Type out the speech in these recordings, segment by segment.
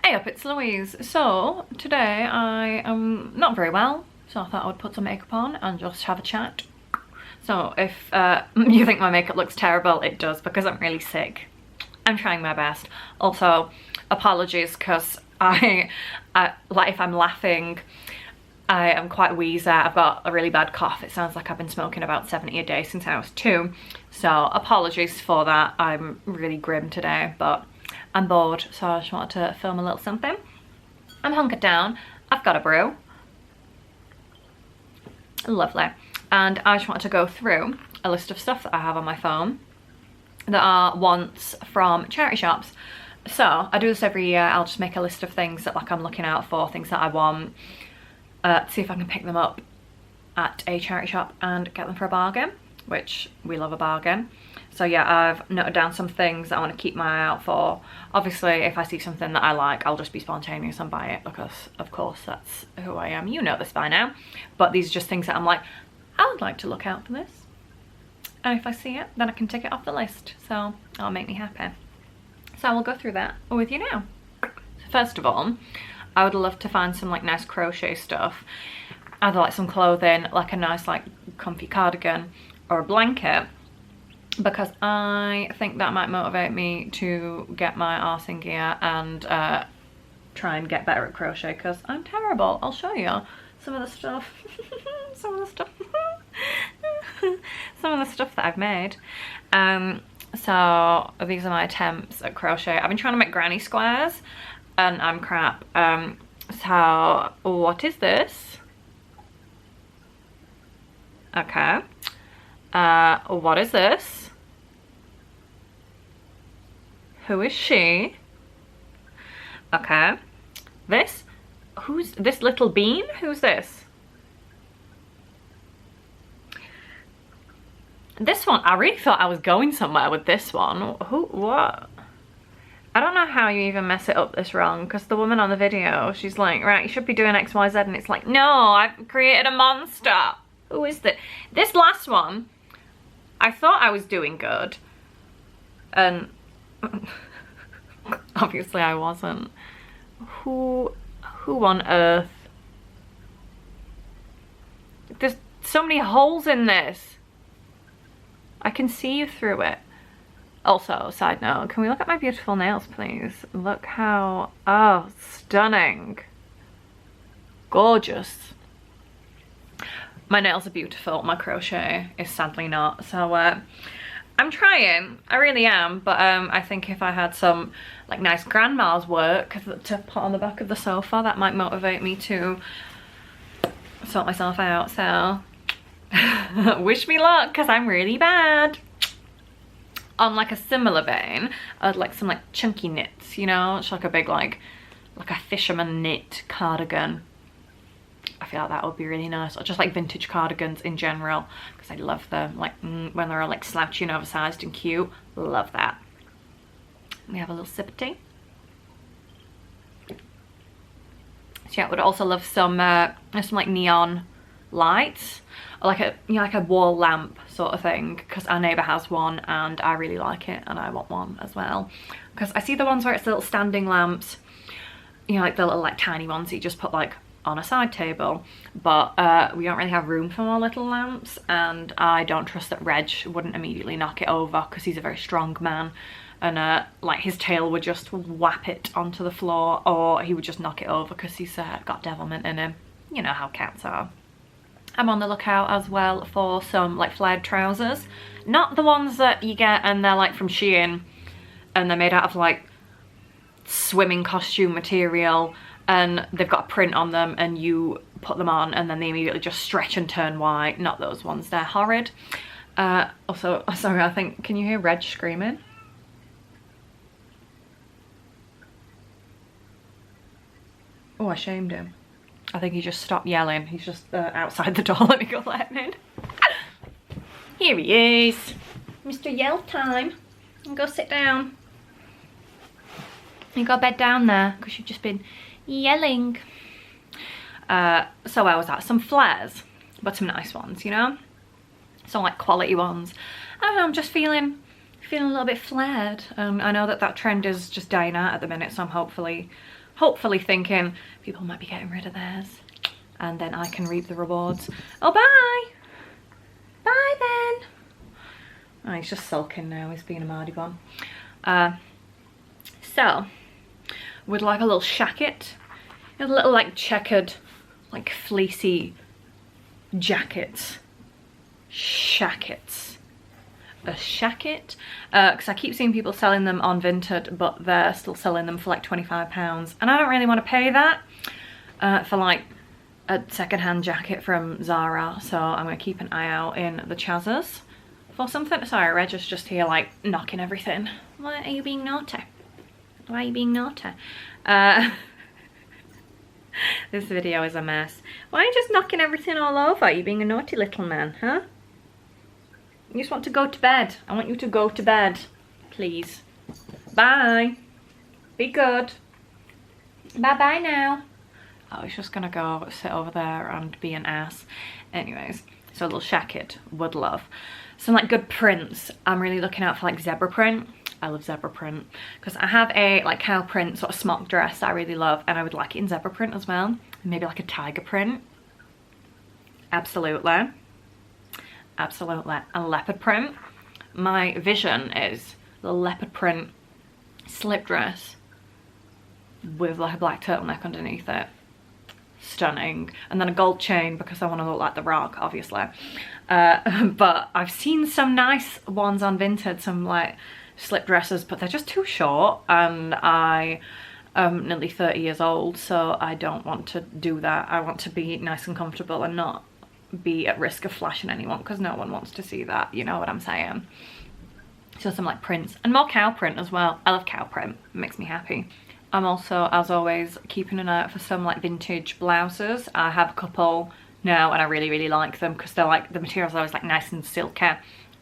Hey up, it's Louise. So today I am not very well, so I thought I would put some makeup on and just have a chat. So if you think my makeup looks terrible, it does, because I'm really sick. I'm trying my best. Also, apologies because I like if I'm laughing, I am quite wheezy. I've got a really bad cough. It sounds like I've been smoking about 70 a day since I was 2. So apologies for that. I'm really grim today, but I'm bored, so I just wanted to film a little something. I'm hunkered down. I've got a brew. Lovely. And I just wanted to go through a list of stuff that I have on my phone that are wants from charity shops. So I do this every year. I'll just make a list of things that like I'm looking out for, things that I want, see if I can pick them up at a charity shop and get them for a bargain, which we love a bargain. So yeah, I've noted down some things that I want to keep my eye out for. Obviously, if I see something that I like, I'll just be spontaneous and buy it because, of course, that's who I am. You know this by now. But these are just things that I'm like, I would like to look out for this. And if I see it, then I can tick it off the list. So that'll make me happy. So I will go through that with you now. So first of all, I would love to find some like nice crochet stuff. Either like some clothing, like a nice like comfy cardigan or a blanket, because I think that might motivate me to get my arse in gear and try and get better at crochet, because I'm terrible. I'll show you some of the stuff. some of the stuff that I've made. So these are my attempts at crochet. I've been trying to make granny squares and I'm crap. So what is this? Okay. What is this? Who is she? Okay. This? Who's this little bean? Who's this? This one, I really thought I was going somewhere with this one. Who, what? I don't know how you even mess it up this wrong, because the woman on the video, she's like, right, you should be doing X, Y, Z, and it's like, no, I've created a monster. Who is this? This last one, I thought I was doing good, and obviously I wasn't. Who on earth? There's so many holes in this. I can see you through it. Also, side note, can we look at my beautiful nails, please? Look how, oh, stunning. Gorgeous. My nails are beautiful. My crochet is sadly not. So I'm trying. I really am. But I think if I had some like nice grandma's work to put on the back of the sofa, that might motivate me to sort myself out. So wish me luck, because I'm really bad. On like a similar vein, I'd like some like chunky knits, you know? It's like a big like a fisherman knit cardigan. I feel like that would be really nice. Or just like vintage cardigans in general, because I love them, like when they're all like slouchy and oversized and cute. Love that. We have a little sip of tea. So yeah, I would also love some like neon lights, or like a, you know, like a wall lamp sort of thing, because our neighbour has one and I really like it and I want one as well, because I see the ones where it's the little standing lamps, you know, like the little like tiny ones that you just put like on a side table, but we don't really have room for more little lamps, and I don't trust that Reg wouldn't immediately knock it over, because he's a very strong man, and like his tail would just whap it onto the floor, or he would just knock it over because he's got devilment in him. You know how cats are. I'm on the lookout as well for some like flared trousers, not the ones that you get and they're like from Shein and they're made out of like swimming costume material and they've got a print on them and you put them on and then they immediately just stretch and turn white. Not those ones, they're horrid. Also, sorry, I think, can you hear Reg screaming? Oh, I shamed him. I think he just stopped yelling. He's just outside the door. Let me go let him in. Here he is. Mr. Yell time. Go sit down. You go bed down there because you've just been yelling. So I was at some flares, but some nice ones, you know? Some like quality ones. I don't know, I'm just feeling feeling a little bit flared. I know that trend is just dying out at the minute, so I'm hopefully thinking people might be getting rid of theirs and then I can reap the rewards. Oh, bye! Bye then! Oh, he's just sulking now, he's being a mardy bum. So, would like a little shacket. A little like checkered, like fleecy jackets. Shackets. A shacket, because I keep seeing people selling them on Vinted, but they're still selling them for like £25, and I don't really want to pay that for like a secondhand jacket from Zara, so I'm going to keep an eye out in the Chazas for something. Sorry, Reg is just here like knocking everything. Why are you being naughty? Why are you being naughty? This video is a mess. Why are you just knocking everything all over? Are you being a naughty little man, huh? You just want to go to bed. I want you to go to bed, please. Bye. Be good. Bye-bye now. Oh, he's just gonna go sit over there and be an ass. Anyways, so a little shacket, would love. Some like good prints. I'm really looking out for like zebra print. I love zebra print because I have a like cow print sort of smock dress that I really love, and I would like it in zebra print as well. Maybe like a tiger print. Absolutely. Absolutely. A leopard print. My vision is the leopard print slip dress with like a black turtleneck underneath it. Stunning. And then a gold chain because I want to look like The Rock, obviously. But I've seen some nice ones on Vinted, some like slip dresses, but they're just too short, and I am nearly 30 years old, so I don't want to do that. I want to be nice and comfortable and not be at risk of flashing anyone, because no one wants to see that, you know what I'm saying. So some like prints, and more cow print as well. I love cow print, it makes me happy. I'm also, as always, keeping an eye out for some like vintage blouses. I have a couple now and I really like them because they're like, the material's always like nice and silky,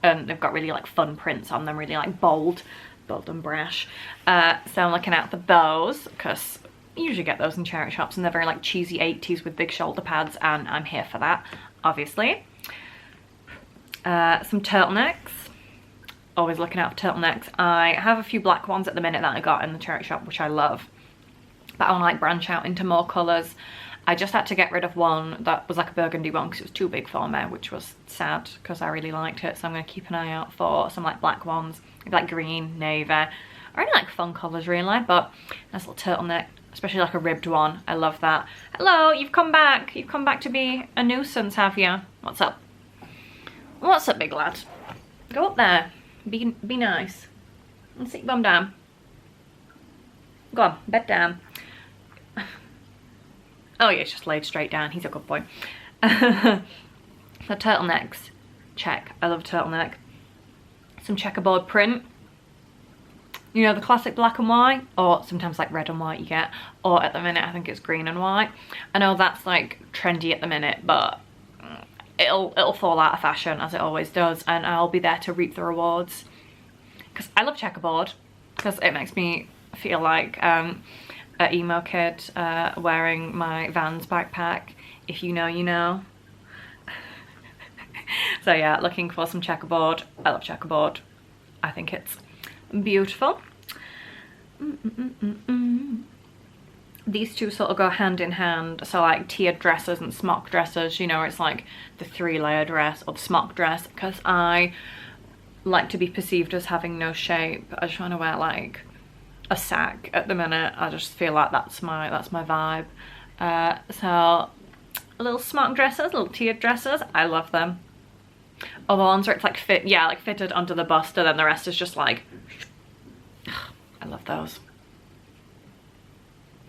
and they've got really like fun prints on them, really like bold and brash. So I'm looking out for those because you usually get those in charity shops, and they're very like cheesy 80s with big shoulder pads, and I'm here for that, obviously. Some turtlenecks. Always looking out for turtlenecks. I have a few black ones at the minute that I got in the charity shop, which I love, but I want to like branch out into more colours. I just had to get rid of one that was like a burgundy one because it was too big for me, which was sad because I really liked it. So I'm going to keep an eye out for some like black ones, like green, navy. I really like fun colours really, but nice little turtleneck, especially like a ribbed one. I love that. Hello, you've come back. You've come back to be a nuisance, have you? What's up? What's up, big lad? Go up there. Be nice. And sit your bum down. Go on, bed down. Oh yeah, it's just laid straight down. He's a good boy. The turtlenecks. Check. I love turtleneck. Some checkerboard print. You know, the classic black and white, or sometimes like red and white you get, or at the minute I think it's green and white. I know that's like trendy at the minute, but it'll fall out of fashion as it always does, and I'll be there to reap the rewards because I love checkerboard because it makes me feel like an emo kid wearing my Vans backpack. If you know, you know. So yeah, looking for some checkerboard. I love checkerboard. I think it's beautiful. These two sort of go hand in hand, so like tiered dresses and smock dresses, you know, it's like the 3-layer dress or the smock dress, because I like to be perceived as having no shape. I just want to wear like a sack at the minute. I just feel like that's my vibe. So little smock dresses, little tiered dresses, I love them. Or the ones where it's like fitted onto the bust, and then the rest is just like, I love those.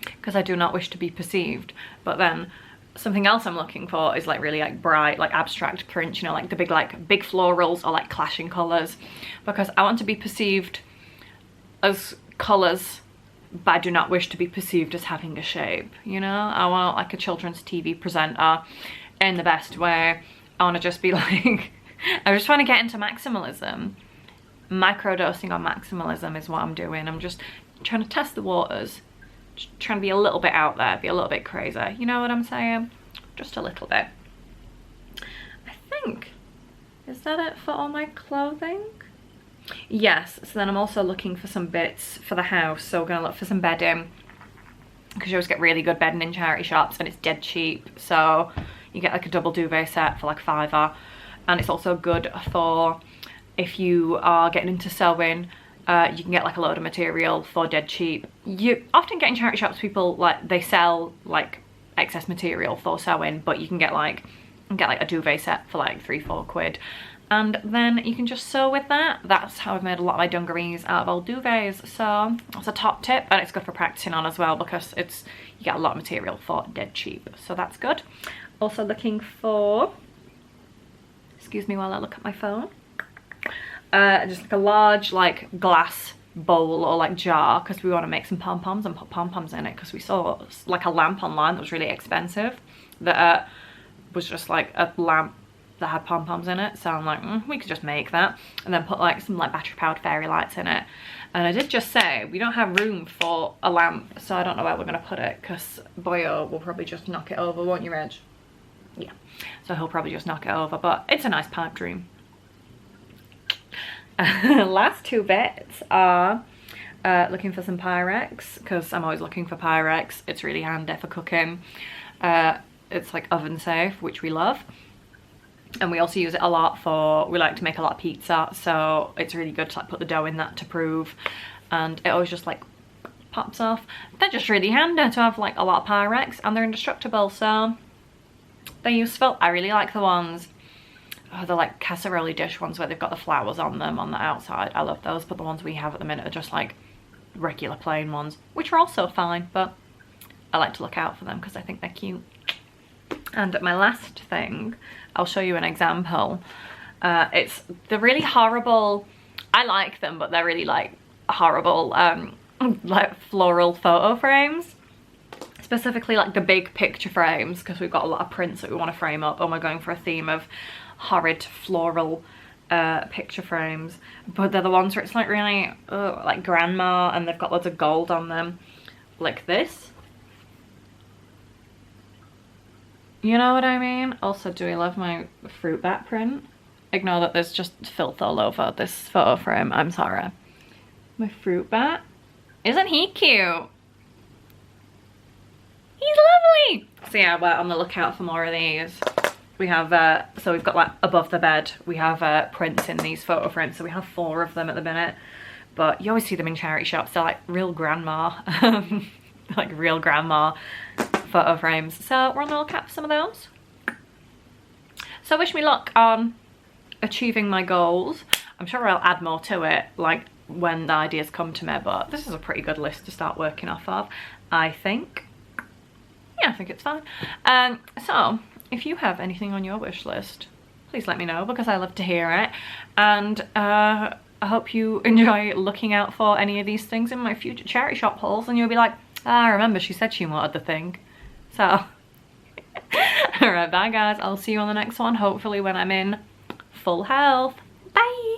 Because I do not wish to be perceived. But then something else I'm looking for is like really like bright, like abstract print, you know, like the big florals or like clashing colours, because I want to be perceived as colours, but I do not wish to be perceived as having a shape, you know. I want like a children's TV presenter in the best way. I want to just be like I just want to get into maximalism. Microdosing on maximalism is what I'm doing. I'm just trying to test the waters. Trying to be a little bit out there, be a little bit crazy, you know what I'm saying? Just a little bit. I think, is that it for all my clothing? Yes, so then I'm also looking for some bits for the house. So we're gonna look for some bedding, because you always get really good bedding in charity shops and it's dead cheap. So you get like a double duvet set for like £5, and it's also good for if you are getting into sewing. You can get like a load of material for dead cheap. You often get in charity shops, people like, they sell like excess material for sewing, but you can get like a duvet set for like £3-4, and then you can just sew with that. That's how I've made a lot of my dungarees, out of old duvets. So that's a top tip, and it's good for practicing on as well, because you get a lot of material for dead cheap, so that's good. Also looking for, excuse me while I look at my phone, just like a large like glass bowl or like jar, because we want to make some pom-poms and put pom-poms in it, because we saw like a lamp online that was really expensive, that was just like a lamp that had pom-poms in it. So I'm like, we could just make that, and then put like some like battery powered fairy lights in it. And I did just say we don't have room for a lamp, so I don't know where we're gonna put it, because Boyo will probably just knock it over, won't you, Reg? Yeah, so he'll probably just knock it over, but it's a nice pipe dream. Last two bits are looking for some Pyrex, because I'm always looking for Pyrex. It's really handy for cooking. It's like oven safe, which we love, and we also use it a lot for, we like to make a lot of pizza, so it's really good to like put the dough in that to prove, and it always just like pops off. They're just really handy to have like a lot of Pyrex, and they're indestructible, so they're useful. I really like the ones, the like casserole dish ones where they've got the flowers on them on the outside. I love those, but the ones we have at the minute are just like regular plain ones, which are also fine, but I like to look out for them because I think they're cute. And my last thing, I'll show you an example. It's the really horrible, I like them, but they're really like horrible like floral photo frames. Specifically like the big picture frames, because we've got a lot of prints that we want to frame up, and we're going for a theme of horrid floral picture frames. But they're the ones where it's like really like grandma, and they've got loads of gold on them, like this. You know what I mean? Also, do we love my fruit bat print? Ignore that there's just filth all over this photo frame, I'm sorry. My fruit bat, isn't he cute? He's lovely. So yeah, we're on the lookout for more of these. We have so we've got like above the bed, we have prints in these photo frames, so we have 4 of them at the minute, but you always see them in charity shops. They're like real grandma like real grandma photo frames, so we're on the lookout for some of those. So wish me luck on achieving my goals. I'm sure I'll add more to it like when the ideas come to me, but this is a pretty good list to start working off of, I think. Yeah, I think it's fine. So if you have anything on your wish list, please let me know, because I love to hear it. And I hope you enjoy looking out for any of these things in my future charity shop hauls, and you'll be like, ah, remember she said she wanted the thing. So alright, bye guys, I'll see you on the next one, hopefully when I'm in full health.